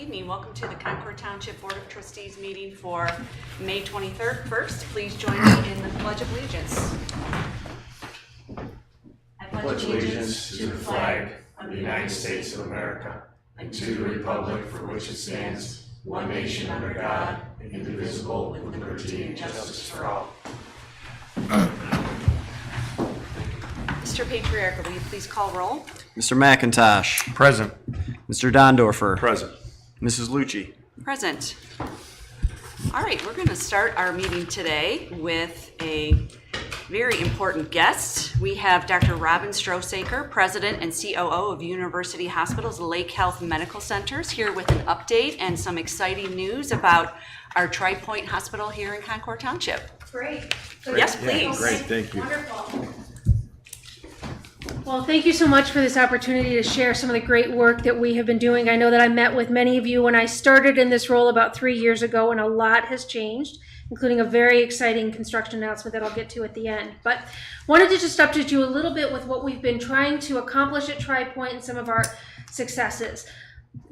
evening. Welcome to the Concord Township Board of Trustees meeting for May 23rd. First, please join me in the Pledge of Allegiance. I pledge allegiance to the flag of the United States of America and to the republic for which it stands, one nation under God, indivisible, with liberty and justice for all. Mr. Patriarch, will you please call roll? Mr. McIntosh. Present. Mr. Dondorfer. Present. Mrs. Lucci. Present. All right, we're going to start our meeting today with a very important guest. We have Dr. Robin Strosaker, President and COO of University Hospitals Lake Health Medical Centers, here with an update and some exciting news about our Tri-Point Hospital here in Concord Township. Great. Yes, please. Great, thank you. Wonderful. Well, thank you so much for this opportunity to share some of the great work that we have been doing. I know that I met with many of you when I started in this role about 3 years ago, and a lot has changed, including a very exciting construction announcement that I'll get to at the end. But wanted to just update you a little bit with what we've been trying to accomplish at Tri-Point and some of our successes.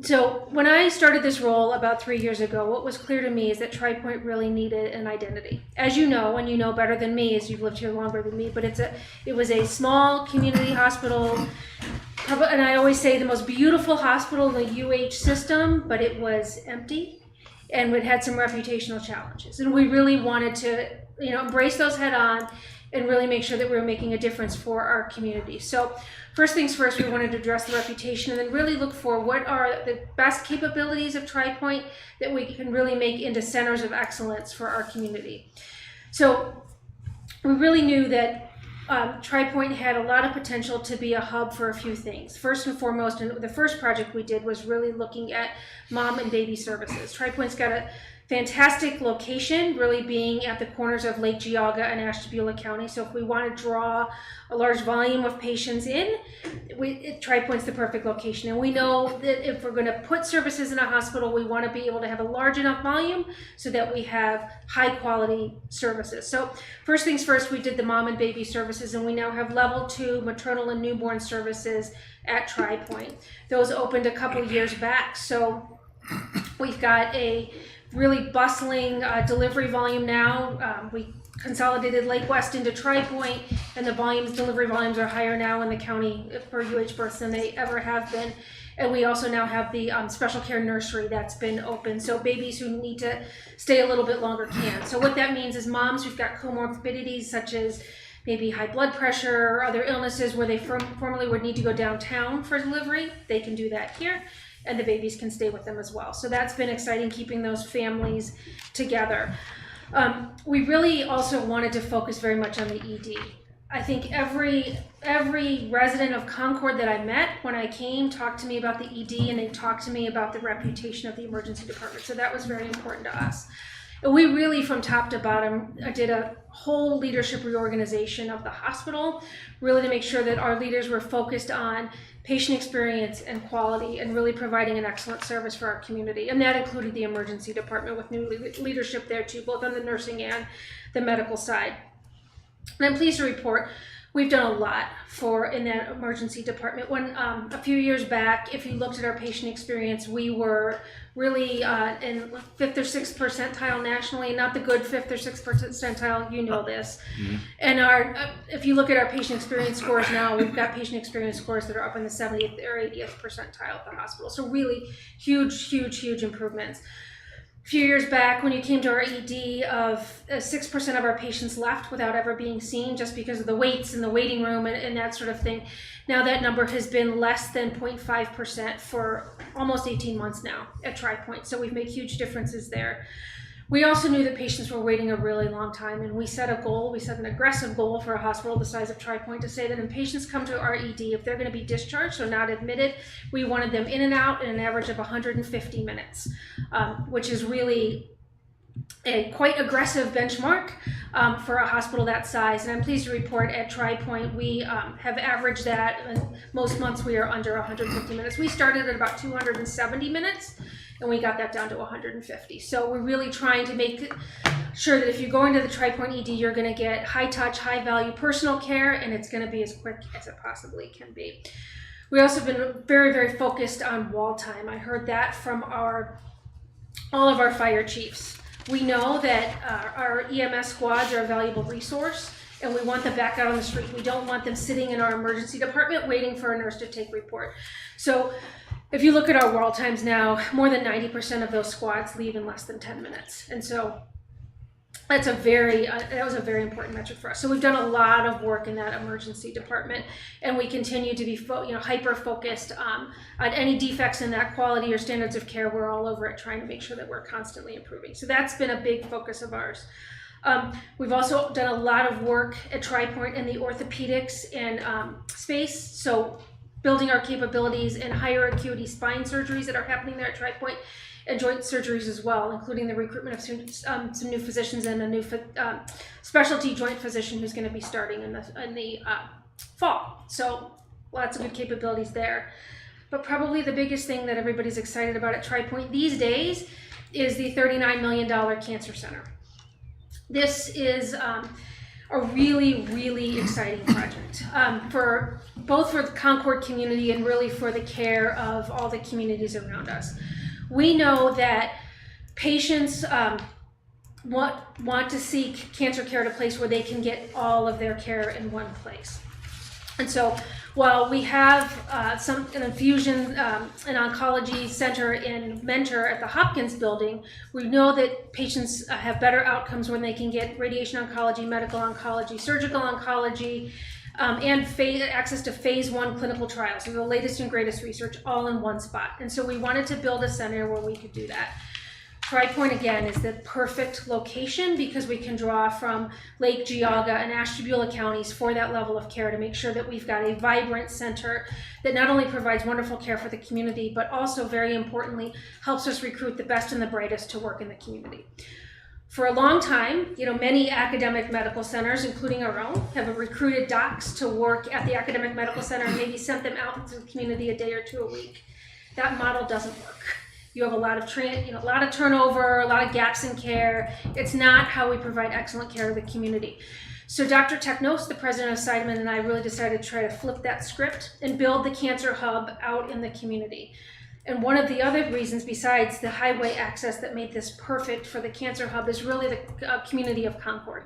So when I started this role about 3 years ago, what was clear to me is that Tri-Point really needed an identity. As you know, and you know better than me as you've lived here longer than me, but it was a small community hospital, and I always say the most beautiful hospital in the UH system, but it was empty and it had some reputational challenges. And we really wanted to, embrace those head on and really make sure that we were making a difference for our community. So first things first, we wanted to address the reputation and then really look for what are the best capabilities of Tri-Point that we can really make into centers of excellence for our community. So we really knew that Tri-Point had a lot of potential to be a hub for a few things. First and foremost, and the first project we did was really looking at mom and baby services. Tri-Point's got a fantastic location, really being at the corners of Lake Geauga and Ashtabula County. So if we want to draw a large volume of patients in, Tri-Point's the perfect location. And we know that if we're going to put services in a hospital, we want to be able to have a large enough volume so that we have high quality services. So first things first, we did the mom and baby services, and we now have level 2 maternal and newborn services at Tri-Point. Those opened a couple years back. So we've got a really bustling delivery volume now. We consolidated Lake West into Tri-Point, and the delivery volumes are higher now in the county for UH births than they ever have been. And we also now have the special care nursery that's been open, so babies who need to stay a little bit longer can. So what that means is moms who've got comorbidities such as maybe high blood pressure or other illnesses where they formerly would need to go downtown for delivery, they can do that here, and the babies can stay with them as well. So that's been exciting, keeping those families together. We really also wanted to focus very much on the ED. I think every resident of Concord that I met when I came talked to me about the ED, and they talked to me about the reputation of the emergency department. So that was very important to us. And we really, from top to bottom, did a whole leadership reorganization of the hospital, really to make sure that our leaders were focused on patient experience and quality and really providing an excellent service for our community. And that included the emergency department with new leadership there too, both on the nursing and the medical side. And I'm pleased to report we've done a lot in that emergency department. When a few years back, if you looked at our patient experience, we were really in 5th or 6th percentile nationally, not the good 5th or 6th percentile, you know this. Mm-hmm. And if you look at our patient experience scores now, we've got patient experience scores that are up in the 70th or 80th percentile at the hospital. So really huge improvements. A few years back, when you came to our ED, of 6% of our patients left without ever being seen just because of the waits in the waiting room and that sort of thing. Now that number has been less than 0.5% for almost 18 months now at Tri-Point. So we've made huge differences there. We also knew that patients were waiting a really long time, and we set an aggressive goal for a hospital the size of Tri-Point to say that when patients come to our ED, if they're going to be discharged or not admitted, we wanted them in and out in an average of 150 minutes, which is really a quite aggressive benchmark for a hospital that size. And I'm pleased to report at Tri-Point we have averaged that, and most months we are under 150 minutes. We started at about 270 minutes, and we got that down to 150. So we're really trying to make sure that if you go into the Tri-Point ED, you're going to get high touch, high value personal care, and it's going to be as quick as it possibly can be. We also have been very, very focused on wall time. I heard that from all of our fire chiefs. We know that our EMS squads are a valuable resource, and we want them back out on the street. We don't want them sitting in our emergency department waiting for a nurse to take report. So if you look at our wall times now, more than 90% of those squads leave in less than 10 minutes. And so that's that was a very important metric for us. So we've done a lot of work in that emergency department, and we continue to be hyper focused on any defects in that quality or standards of care. We're all over it trying to make sure that we're constantly improving. So that's been a big focus of ours. We've also done a lot of work at TriPoint in the orthopedics and space. So building our capabilities in higher acuity spine surgeries that are happening there at TriPoint, and joint surgeries as well, including the recruitment of some new physicians and a new specialty joint physician who's going to be starting in the fall. So lots of good capabilities there. But probably the biggest thing that everybody's excited about at TriPoint these days is the $39 million cancer center. This is a really, really exciting project for both for the Concord community and really for the care of all the communities around us. We know that patients want to seek cancer care at a place where they can get all of their care in one place. And so while we have an infusion and oncology center in Mentor at the Hopkins building, we know that patients have better outcomes when they can get radiation oncology, medical oncology, surgical oncology, and access to phase 1 clinical trials, so the latest and greatest research all in one spot. And so we wanted to build a center where we could do that. TriPoint, again, is the perfect location because we can draw from Lake Geauga and Ashtabula counties for that level of care to make sure that we've got a vibrant center that not only provides wonderful care for the community, but also, very importantly, helps us recruit the best and the brightest to work in the community. For a long time, many academic medical centers, including our own, have recruited docs to work at the academic medical center and maybe sent them out into the community a day or two a week. That model doesn't work. You have a lot of a lot of turnover, a lot of gaps in care. It's not how we provide excellent care to the community. So Dr. Technos, the president of Seidemann, and I really decided to try to flip that script and build the cancer hub out in the community. And one of the other reasons, besides the highway access that made this perfect for the cancer hub, is really the community of Concord.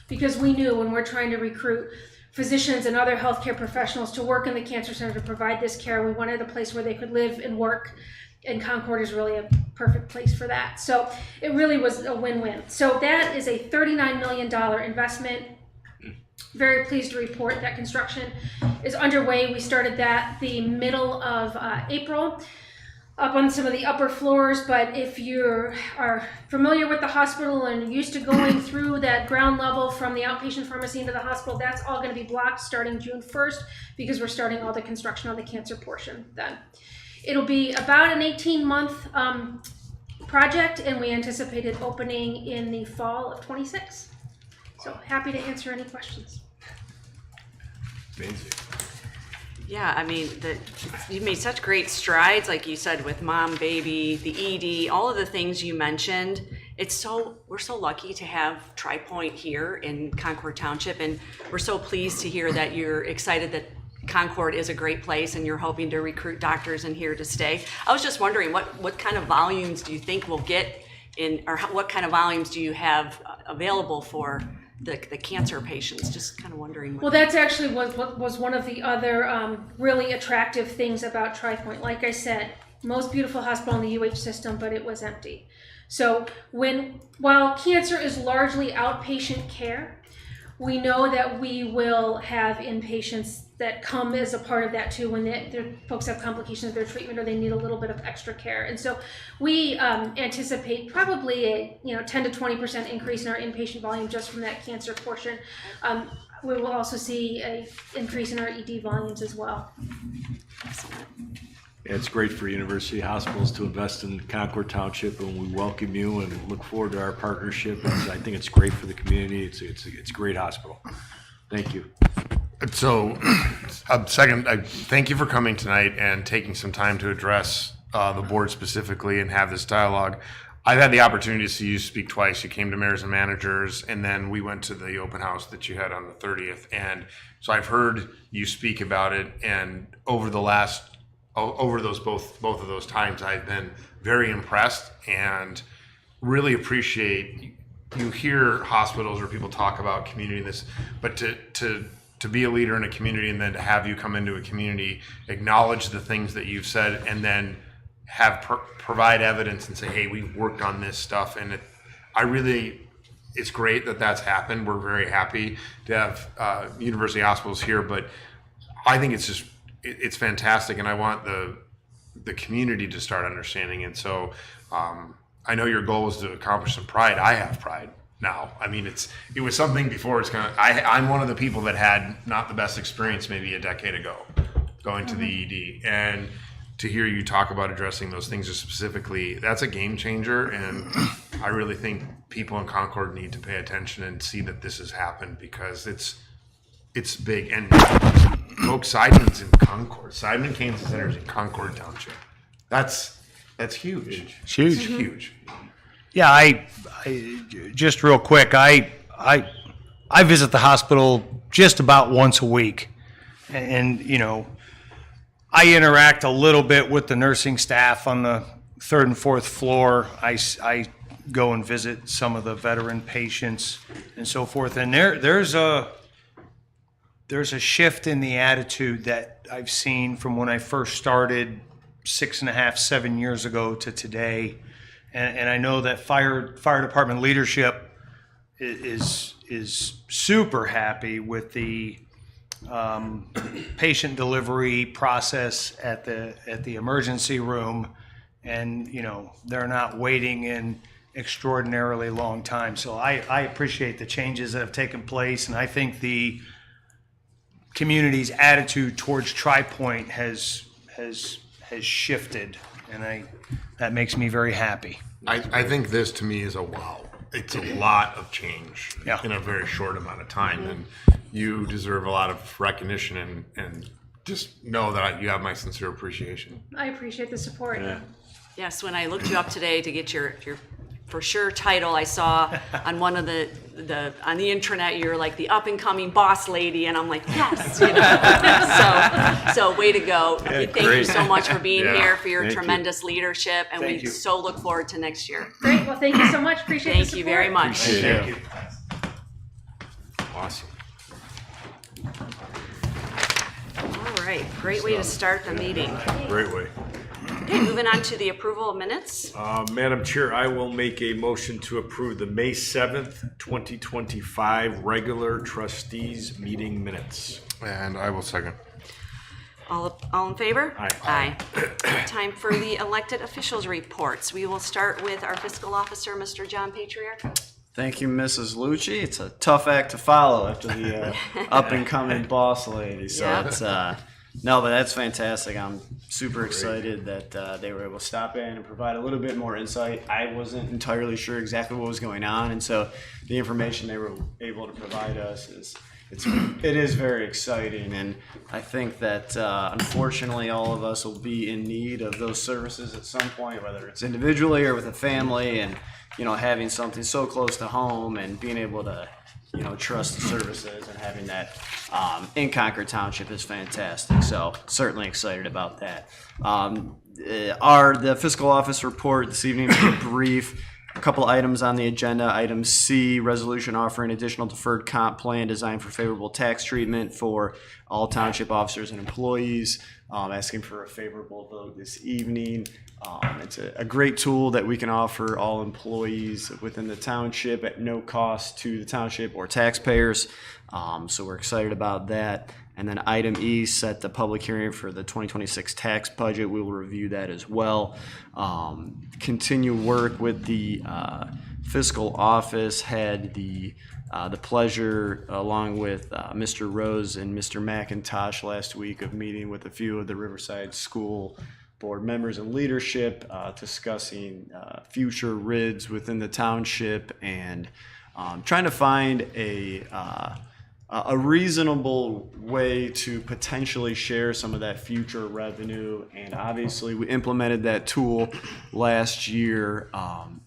Because we knew when we're trying to recruit physicians and other healthcare professionals to work in the cancer center to provide this care, we wanted a place where they could live and work, and Concord is really a perfect place for that. So it really was a win-win. So that is a $39 million investment. Very pleased to report that construction is underway. We started that the middle of April. Up on some of the upper floors, but if you are familiar with the hospital and used to going through that ground level from the outpatient pharmacy into the hospital, that's all going to be blocked starting June 1st because we're starting all the construction on the cancer portion then. It'll be about an 18-month project, and we anticipate it opening in the fall of 26. So happy to answer any questions. Amazing. Yeah, I mean, you made such great strides, like you said, with mom, baby, the ED, all of the things you mentioned. We're so lucky to have TriPoint here in Concord Township, and we're so pleased to hear that you're excited that Concord is a great place and you're hoping to recruit doctors in here to stay. I was just wondering, what kind of volumes do you think we'll get in, or what kind of volumes do you have available for the cancer patients? Just kind of wondering. Well, that's actually was one of the other really attractive things about TriPoint. Like I said, most beautiful hospital in the UH system, but it was empty. So while cancer is largely outpatient care, we know that we will have inpatients that come as a part of that too when their folks have complications of their treatment or they need a little bit of extra care. And so we anticipate probably a 10 to 20% increase in our inpatient volume just from that cancer portion. We will also see an increase in our ED volumes as well. Excellent. It's great for university hospitals to invest in Concord Township, and we welcome you and look forward to our partnership. I think it's great for the community. It's a great hospital. Thank you. So, second, I thank you for coming tonight and taking some time to address the board specifically and have this dialogue. I've had the opportunity to see you speak twice. You came to Mayors and Managers, and then we went to the open house that you had on the 30th. And so I've heard you speak about it, and over those both of those times, I've been very impressed and really appreciate. You hear hospitals or people talk about community this, but to be a leader in a community and then to have you come into a community, acknowledge the things that you've said, and then have provide evidence and say, hey, we've worked on this stuff. And it's great that that's happened. We're very happy to have university hospitals here, but I think it's fantastic. And I want the community to start understanding. And so I know your goal is to accomplish some pride. I have pride now. I mean, it was something before. It's I'm one of the people that had not the best experience maybe a decade ago going to the ED, and to hear you talk about addressing those things specifically, that's a game changer. And I really think people in Concord need to pay attention and see that this has happened, because it's big. And folks, Seidman's in Concord. Seidman Cancer Center is in Concord Township. That's huge. It's huge. It's huge. Yeah, I just real quick, I visit the hospital just about once a week, and you know, I interact a little bit with the nursing staff on the 3rd and 4th floor. I go and visit some of the veteran patients and so forth, and there's a shift in the attitude that I've seen from when I first started 6.5, 7 years ago to today. And I know that fire department leadership is super happy with the patient delivery process at the emergency room, and you know, they're not waiting in extraordinarily long time. So I appreciate the changes that have taken place, and I think the community's attitude towards TriPoint has shifted, and that makes me very happy. I think this to me is a wow. It's a lot of change in a very short amount of time, and you deserve a lot of recognition, and just know that you have my sincere appreciation. I appreciate the support. Yes, when I looked you up today to get your for sure title, I saw on one of the on the intranet you're like the up and coming boss lady, and I'm like, yes, you know. so way to go. Thank you so much for being here, for your tremendous leadership, and we so look forward to next year. Great. Well, thank you so much. Appreciate the support. Thank you very much. Thank you. Awesome. All right, great way to start the meeting. Great way. Okay, moving on to the approval of minutes. Madam Chair, I will make a motion to approve the May 7th, 2025 regular trustees meeting minutes. And I will second. All in favor? Aye. Time for the elected officials reports. We will start with our fiscal officer, Mr. John Patriarch. Thank you, Mrs. Lucci. It's a tough act to follow after the up-and-coming boss lady. So Yep. it's no, but that's fantastic. I'm super excited that they were able to stop in and provide a little bit more insight. I wasn't entirely sure exactly what was going on, and so the information they were able to provide us it is very exciting. And I think that unfortunately all of us will be in need of those services at some point, whether it's individually or with a family, and you know, having something so close to home and being able to, you know, trust the services and having that in Concord Township is fantastic. So certainly excited about that. The fiscal office report this evening is brief. A couple items on the agenda. Item C, resolution offering additional deferred comp plan designed for favorable tax treatment for all township officers and employees. Asking for a favorable vote this evening. It's a great tool that we can offer all employees within the township at no cost to the township or taxpayers. So we're excited about that. And then item E, set the public hearing for the 2026 tax budget. We will review that as well. Continue work with the fiscal office. Had the pleasure, along with Mr. Rose and Mr. McIntosh last week, of meeting with a few of the Riverside School Board members and leadership, discussing future RIDs within the township, and trying to find a a reasonable way to potentially share some of that future revenue. And obviously, we implemented that tool last year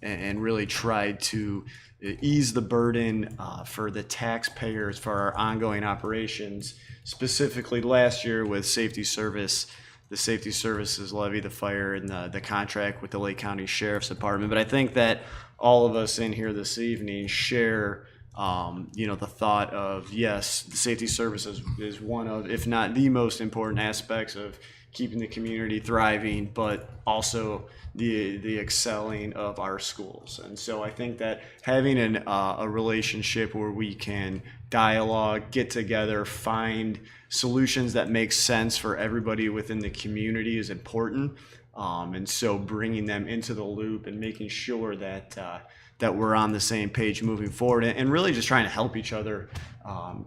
and really tried to ease the burden for the taxpayers for our ongoing operations, specifically last year with safety service, the safety services levy, the fire, and the contract with the Lake County Sheriff's Department. But I think that all of us in here this evening share the thought of, yes, the safety services is one of, if not the most important aspects of keeping the community thriving, but also the excelling of our schools. And so I think that having a relationship where we can dialogue, get together, find solutions that make sense for everybody within the community is important. And so bringing them into the loop and making sure that we're on the same page moving forward, and really just trying to help each other,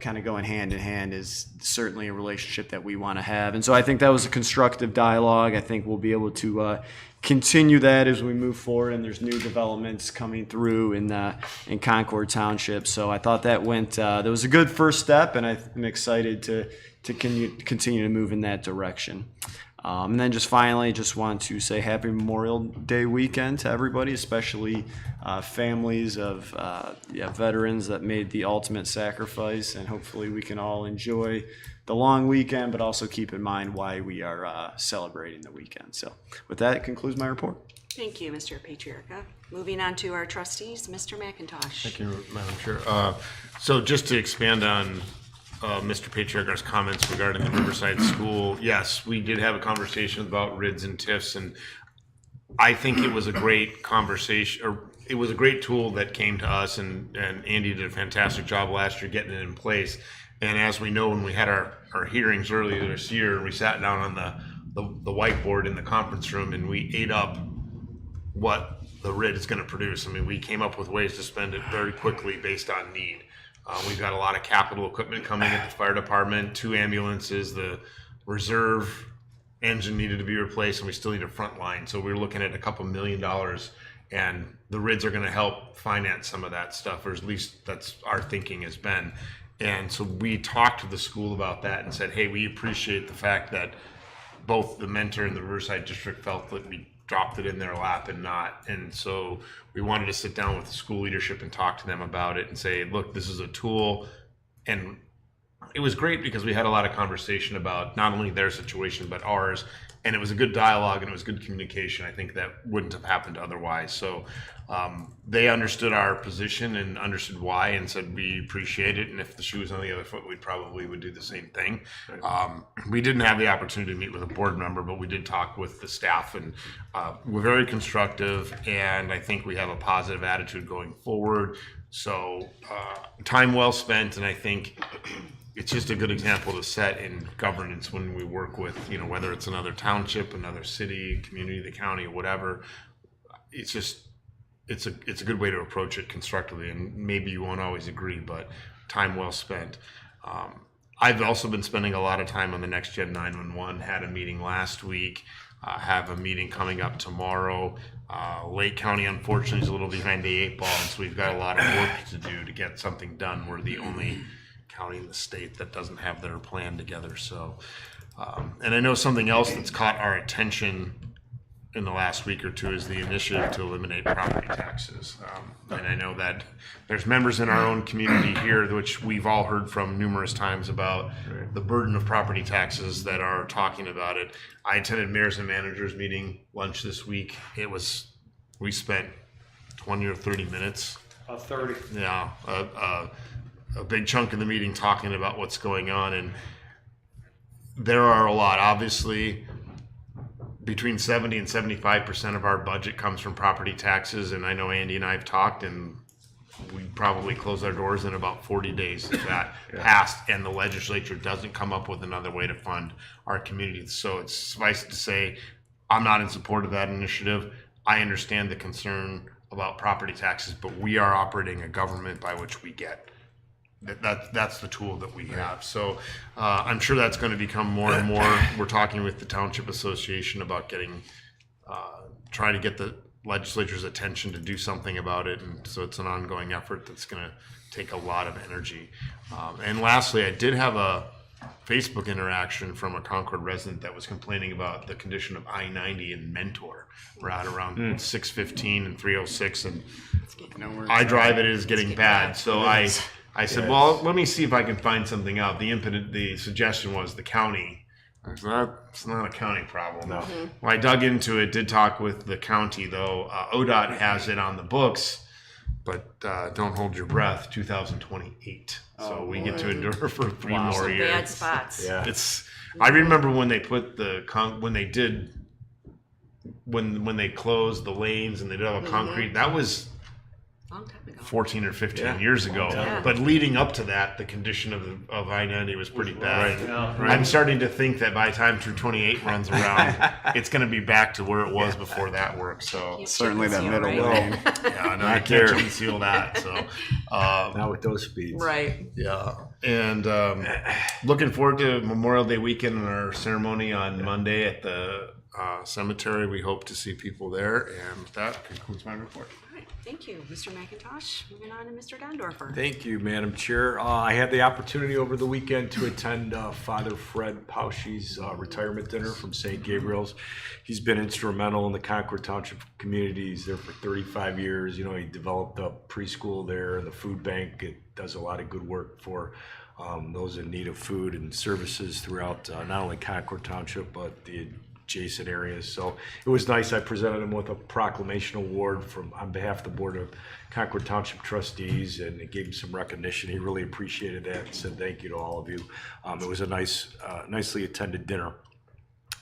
kind of going hand in hand, is certainly a relationship that we want to have. And so I think that was a constructive dialogue. I think we'll be able to continue that as we move forward, and there's new developments coming through in Concord Township. So I thought that was a good first step, and I'm excited to continue to move in that direction. And then just finally, just want to say happy Memorial Day weekend to everybody, especially families of veterans that made the ultimate sacrifice. And hopefully we can all enjoy the long weekend, but also keep in mind why we are celebrating the weekend. So with that, it concludes my report. Thank you, Mr. Patriarca. Moving on to our trustees, Mr. McIntosh. Thank you, Madam Chair. So just to expand on Mr. Patriarcha's comments regarding the Riverside School, yes, we did have a conversation about RIDS and TIFs, and I think it was a great conversation, or it was a great tool that came to us, and Andy did a fantastic job last year getting it in place. And as we know, when we had our hearings earlier this year, we sat down on the whiteboard in the conference room and we ate up what the RID is going to produce. I mean, we came up with ways to spend it very quickly based on need. We've got a lot of capital equipment coming at the fire department, 2 ambulances, the reserve engine needed to be replaced, and we still need a front line. So we're looking at a couple $1 million, and the RIDs are going to help finance some of that stuff, or at least that's our thinking has been. And so we talked to the school about that and said, hey, we appreciate the fact that both the Mentor and the Riverside District felt that we dropped it in their lap and not. And so we wanted to sit down with the school leadership and talk to them about it and say, look, this is a tool. And it was great because we had a lot of conversation about not only their situation, but ours. And it was a good dialogue and it was good communication. I think that wouldn't have happened otherwise. So they understood our position and understood why and said, we appreciate it. And if the shoe was on the other foot, we probably would do the same thing. We didn't have the opportunity to meet with a board member, but we did talk with the staff, and we're very constructive. And I think we have a positive attitude going forward. So time well spent. And I think it's just a good example to set in governance when we work with, whether it's another township, another city, community, the county, whatever. It's a good way to approach it constructively, and maybe you won't always agree, but time well spent. I've also been spending a lot of time on the Next Gen 911, had a meeting last week, have a meeting coming up tomorrow. Lake County, unfortunately, is a little behind the 8 ball, and so we've got a lot of work to do to get something done. We're the only county in the state that doesn't have their plan together. So, and I know something else that's caught our attention in the last week or two is the initiative to eliminate property taxes. And I know that there's members in our own community here, which we've all heard from numerous times about the burden of property taxes that are talking about it. I attended mayors and managers meeting lunch this week. We spent 20 or 30 minutes. 30. Yeah, a big chunk of the meeting talking about what's going on, and there are a lot. Obviously, between 70 and 75% of our budget comes from property taxes, and I know Andy and I have talked, and we probably close our doors in about 40 days if that passed, and the legislature doesn't come up with another way to fund our communities. So it's suffice to say, I'm not in support of that initiative. I understand the concern about property taxes, but we are operating a government by which we get. That's the tool that we have. So I'm sure that's going to become more and more. We're talking with the Township Association about trying to get the legislature's attention to do something about it, and so it's an ongoing effort that's going to take a lot of energy. And lastly, I did have a Facebook interaction from a Concord resident that was complaining about the condition of I-90 in Mentor. We're out around 615 and 306, and I drive it is getting bad. So I said, well, let me see if I can find something out. The suggestion was the county. I said, it's not a county problem. No. Well, I dug into it, did talk with the county, though. ODOT has it on the books, but don't hold your breath, 2028. So we get to endure for 3 more Some years. bad spots. Yeah. I remember when they put when they closed the lanes and they did all the concrete, that was Long time ago. 14 or 15 years ago. Yeah. But leading up to that, the condition of I-90 was pretty bad. Right. I'm starting to think that by the time through 28 runs around, it's going to be back to where it was before that work. So Certainly that Seal, middle right? lane. yeah, no, I can't chip and seal that. So Not with those speeds. Right. yeah, and looking forward to Memorial Day weekend and our ceremony on Monday at the cemetery. We hope to see people there, and that concludes my report. All right. Thank you, Mr. McIntosh. Moving on to Mr. Dondorfer. Thank you, Madam Chair. I had the opportunity over the weekend to attend Father Fred Pauschi's retirement dinner from St. Gabriel's. He's been instrumental in the Concord Township community. He's there for 35 years. You know, he developed a preschool there and the food bank. It does a lot of good work for those in need of food and services throughout not only Concord Township, but the adjacent areas. So it was nice. I presented him with a proclamation award on behalf of the Board of Concord Township Trustees, and it gave him some recognition. He really appreciated that and said thank you to all of you. It was a nicely attended dinner.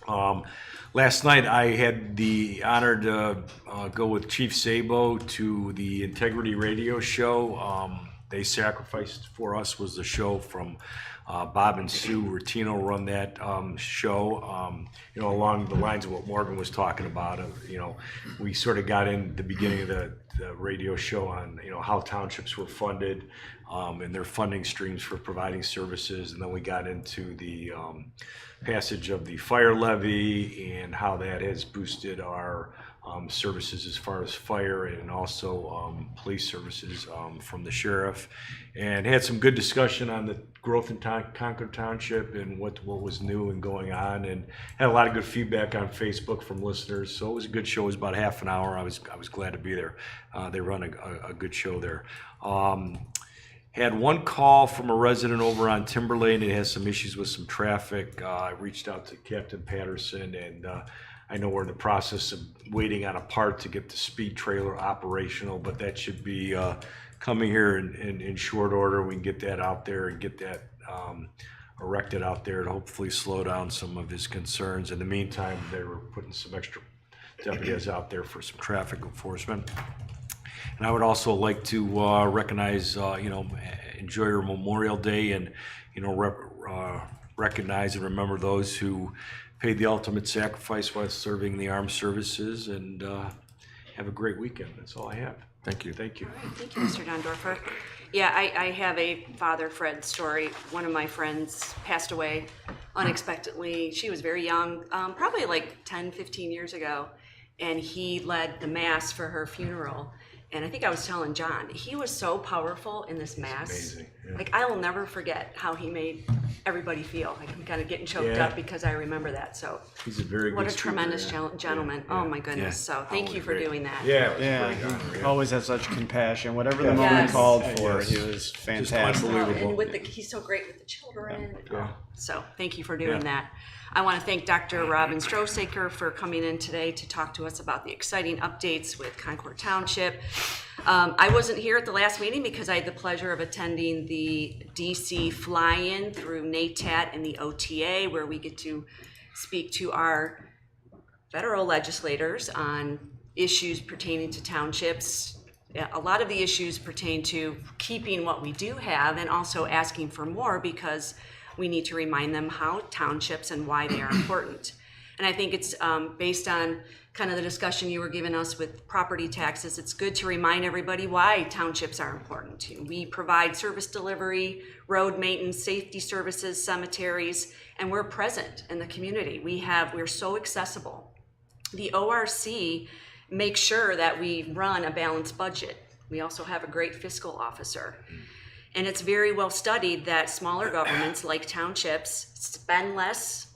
Last night I had the honor to go with Chief Sabo to the Integrity Radio show. They Sacrificed for Us was the show from Bob and Sue Rutino run that show, along the lines of what Morgan was talking about. We sort of got in the beginning of the radio show on, how townships were funded and their funding streams for providing services. And then we got into the passage of the fire levy and how that has boosted our services as far as fire and also police services from the sheriff, and had some good discussion on the growth in Concord Township and what was new and going on, and had a lot of good feedback on Facebook from listeners. So it was a good show. It was about half an hour. I was glad to be there. They run a good show there. Had one call from a resident over on Timber Lane. It has some issues with some traffic. I reached out to Captain Patterson, and I know we're in the process of waiting on a part to get the speed trailer operational, but that should be coming here in short order. We can get that out there and get that erected out there to hopefully slow down some of his concerns. In the meantime, they were putting some extra deputies out there for some traffic enforcement. And I would also like to recognize, enjoy your Memorial Day, and recognize and remember those who paid the ultimate sacrifice while serving the armed services, and have a great weekend. That's all I have. Thank you. Thank you. All right, thank you, Mr. Dondorfer. Yeah, I have a Father Fred story. One of my friends passed away unexpectedly. She was very young, probably like 10, 15 years ago, and he led the mass for her funeral. And I think I was telling John, he was so powerful in this mass. Amazing. Yeah. Like, I will never forget how he made everybody feel. Like, I'm kind of getting choked Yeah. up because I remember that. So He's a very good what a speaker, tremendous yeah. gentleman. Yeah. Oh my goodness. Yeah. So thank you for Great. doing that. Yeah, it was Yeah, pretty good. he always had such compassion. Whatever the Yes. moment Yes. called for, Yes. he was fantastic. unbelievable. And he's so great with the children. Yeah. So thank you for doing Yeah. that. I want to thank Dr. Robin Strossaker for coming in today to talk to us about the exciting updates with Concord Township. I wasn't here at the last meeting because I had the pleasure of attending the DC fly-in through NATAT and the OTA, where we get to speak to our federal legislators on issues pertaining to townships. A lot of the issues pertain to keeping what we do have and also asking for more, because we need to remind them how townships and why they are important. And I think it's based on kind of the discussion you were giving us with property taxes. It's good to remind everybody why townships are important. We provide service delivery, road maintenance, safety services, cemeteries, and we're present in the community. We're so accessible. The ORC make sure that we run a balanced budget. We also have a great fiscal officer. And it's very well studied that smaller governments like townships spend less,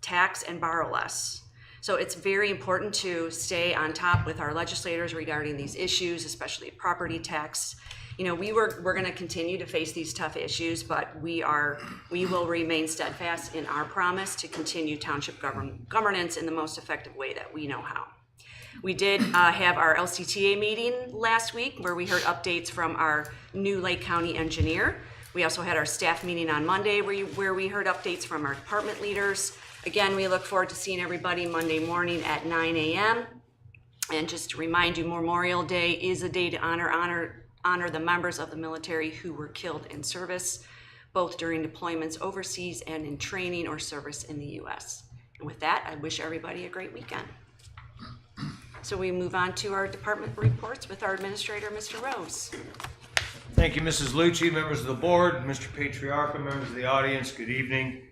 tax, and borrow less. So it's very important to stay on top with our legislators regarding these issues, especially property tax. You know, we're going to continue to face these tough issues, but we will remain steadfast in our promise to continue township governance in the most effective way that we know how. We did have our LCTA meeting last week where we heard updates from our new Lake County engineer. We also had our staff meeting on Monday where we heard updates from our department leaders. Again, we look forward to seeing everybody Monday morning at 9 a.m. And just to remind you, Memorial Day is a day to honor the members of the military who were killed in service, both during deployments overseas and in training or service in the U.S. And with that, I wish everybody a great weekend. So we move on to our department reports with our administrator, Mr. Rose. Thank you, Mrs. Lucci, members of the board, Mr. Patriarca, members of the audience, good evening.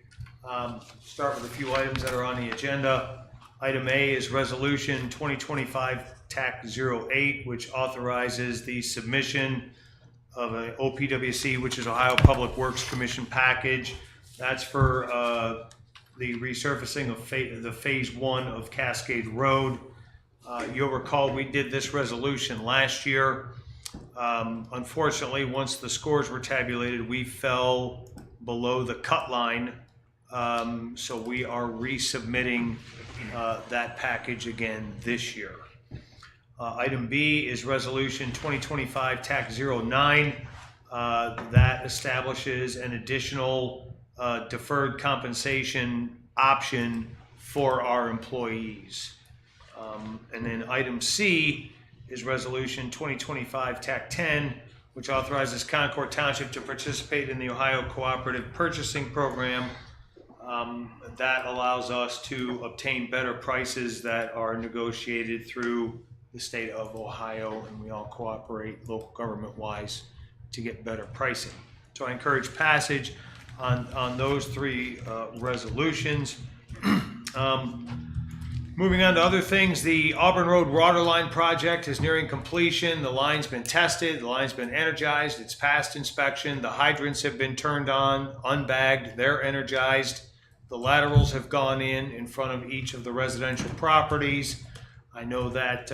Start with a few items that are on the agenda. Item A is Resolution 2025 TAC 08, which authorizes the submission of a OPWC, which is Ohio Public Works Commission package. That's for the resurfacing of the phase 1 of Cascade Road. You'll recall we did this resolution last year. Unfortunately, once the scores were tabulated, we fell below the cut line. So we are resubmitting that package again this year. Item B is Resolution 2025 TAC 09. That establishes an additional deferred compensation option for our employees. And then item C is Resolution 2025 TAC 10, which authorizes Concord Township to participate in the Ohio Cooperative Purchasing Program. That allows us to obtain better prices that are negotiated through the state of Ohio, and we all cooperate local government-wise to get better pricing. So I encourage passage on those three resolutions. Moving on to other things, the Auburn Road Water Line project is nearing completion. The line's been tested, the line's been energized, it's passed inspection, the hydrants have been turned on, unbagged, they're energized. The laterals have gone in front of each of the residential properties. I know that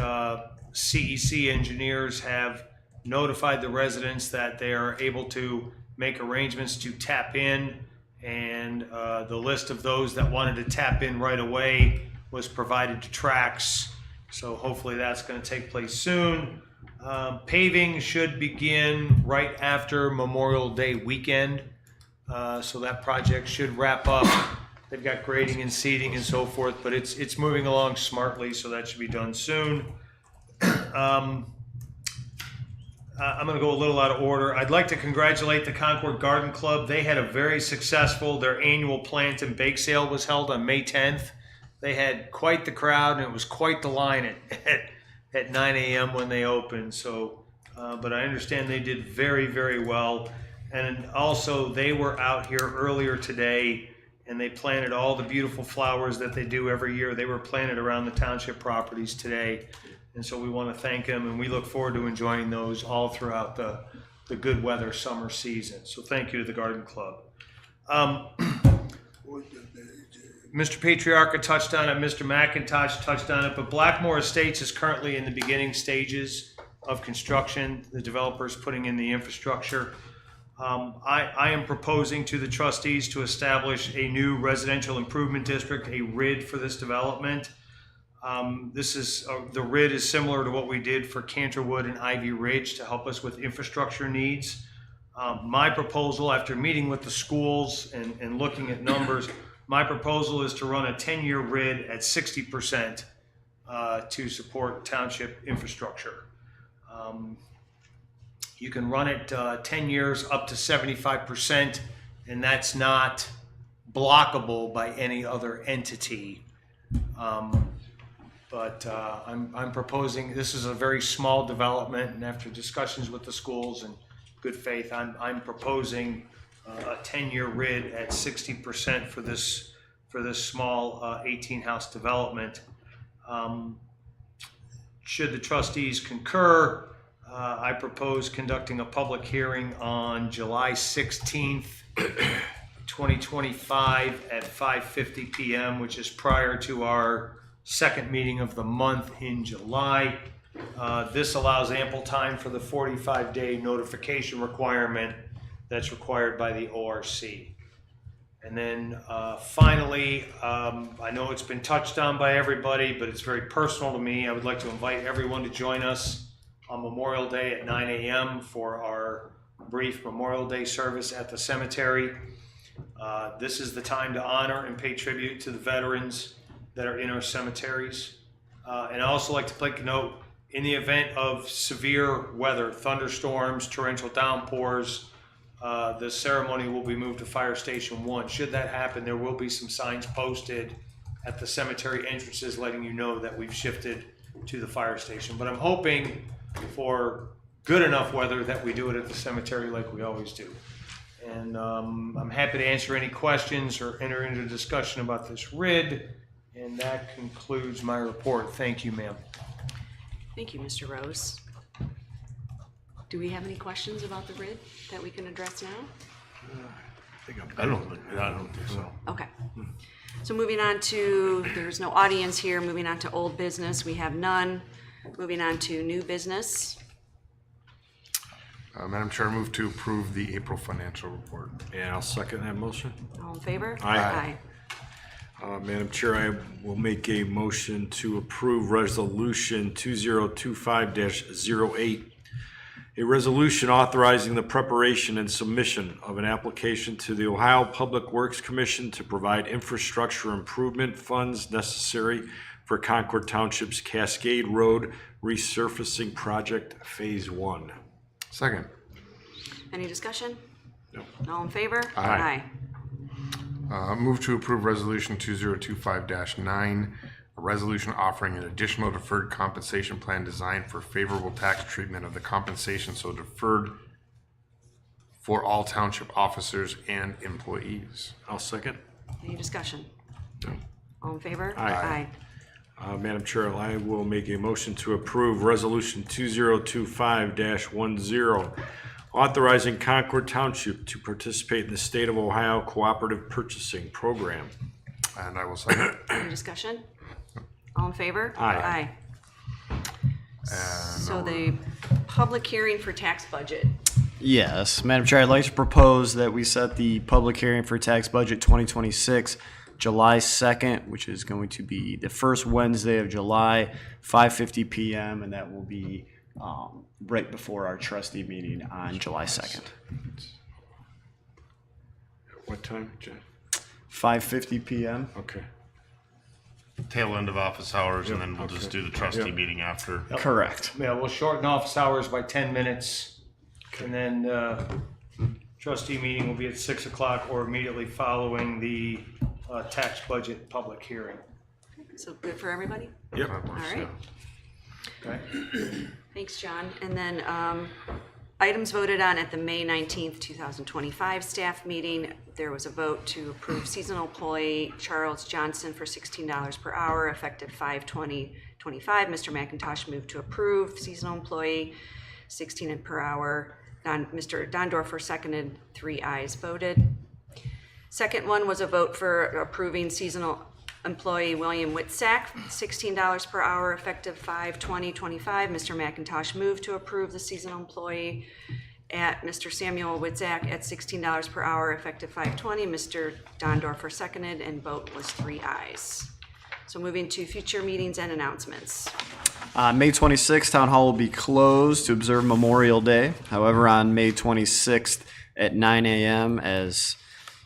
CEC engineers have notified the residents that they are able to make arrangements to tap in, and the list of those that wanted to tap in right away was provided to Trax, so hopefully that's going to take place soon. Paving should begin right after Memorial Day weekend, so that project should wrap up. They've got grading and seeding and so forth, but it's moving along smartly, so that should be done soon. I'm going to go a little out of order. I'd like to congratulate the Concord Garden Club. They had a very successful, their annual plant and bake sale was held on May 10th. They had quite the crowd, and it was quite the line at 9 a.m. when they opened. So, but I understand they did very, very well. And also, they were out here earlier today, and they planted all the beautiful flowers that they do every year. They were planted around the township properties today. And so we want to thank them, and we look forward to enjoying those all throughout the good weather summer season. So thank you to the Garden Club. Mr. Patriarca touched on it, Mr. McIntosh touched on it, but Blackmore Estates is currently in the beginning stages of construction. The developer's putting in the infrastructure. I am proposing to the trustees to establish a new residential improvement district, a RID, for this development. The RID is similar to what we did for Canterwood and Ivy Ridge to help us with infrastructure needs. My proposal, after meeting with the schools and looking at numbers, my proposal is to run a 10-year RID at 60% to support township infrastructure. You can run it 10 years up to 75%, and that's not blockable by any other entity. But I'm proposing, this is a very small development, and after discussions with the schools and good faith, I'm proposing a 10-year RID at 60% for this small 18-house development. should the trustees concur, I propose conducting a public hearing on July 16th, 2025 at 5:50 p.m., which is prior to our second meeting of the month in July. This allows ample time for the 45-day notification requirement that's required by the ORC. And then finally, I know it's been touched on by everybody, but it's very personal to me. I would like to invite everyone to join us on Memorial Day at 9 a.m. for our brief Memorial Day service at the cemetery. This is the time to honor and pay tribute to the veterans that are in our cemeteries. And I also like to make a note, in the event of severe weather, thunderstorms, torrential downpours, the ceremony will be moved to Fire Station 1. Should that happen, there will be some signs posted at the cemetery entrances letting you know that we've shifted to the fire station. But I'm hoping for good enough weather that we do it at the cemetery like we always do. And I'm happy to answer any questions or enter into discussion about this RID. And that concludes my report. Thank you, ma'am. Thank you, Mr. Rose. Do we have any questions about the RID that we can address now? I don't think so. Okay. So moving on to, there's no audience here, moving on to old business, we have none. Moving on to new business. Madam Chair, I move to approve the April financial report. And I'll second that motion. All in favor? Aye. Madam Chair, I will make a motion to approve Resolution 2025-08, a resolution authorizing the preparation and submission of an application to the Ohio Public Works Commission to provide infrastructure improvement funds necessary for Concord Township's Cascade Road resurfacing project Phase 1. Second. Any discussion? No. All in favor? Aye. Move to approve Resolution 2025-9, a resolution offering an additional deferred compensation plan designed for favorable tax treatment of the compensation so deferred for all township officers and employees. I'll second. Any discussion? No. All in favor? Aye. Madam Chair, I will make a motion to approve Resolution 2025-10, authorizing Concord Township to participate in the State of Ohio Cooperative Purchasing Program. And I will second. Any discussion? All in favor? Aye. So the public hearing for tax budget. Yes, Madam Chair, I'd like to propose that we set the public hearing for tax budget 2026 July 2nd, which is going to be the first Wednesday of July, 5:50 p.m., and that will be right before our trustee meeting on July 2nd. What time, Jeff? 5:50 p.m. Okay. Tail end of office hours, and then we'll okay. just do the trustee Yep. meeting after. Correct. Yeah, we'll shorten office hours by 10 minutes. And then trustee meeting will be at 6 o'clock or immediately following the tax budget public hearing. So good for everybody? Yep. All right. Okay. Thanks, John. And then items voted on at the May 19th, 2025 staff meeting. There was a vote to approve seasonal employee Charles Johnson for $16 per hour effective 5/20/25. Mr. McIntosh moved to approve seasonal employee $16 per hour. Mr. Dondorfer seconded, 3 ayes voted. Second one was a vote for approving seasonal employee William Whitsack, $16 per hour effective 5/20/25. Mr. McIntosh moved to approve the seasonal employee at Mr. Samuel Whitsack at $16 per hour effective 5/20. Mr. Dondorfer seconded, and vote was 3 ayes. So moving to future meetings and announcements. May 26th, Town Hall will be closed to observe Memorial Day. However, on May 26th at 9 a.m., as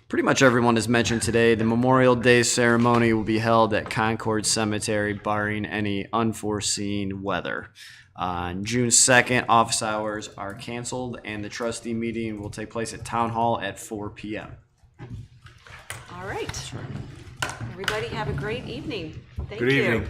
pretty much everyone has mentioned today, the Memorial Day ceremony will be held at Concord Cemetery, barring any unforeseen weather. On June 2nd, office hours are canceled, and the trustee meeting will take place at Town Hall at 4 p.m. All right. Everybody have a great evening. Thank Good you. evening.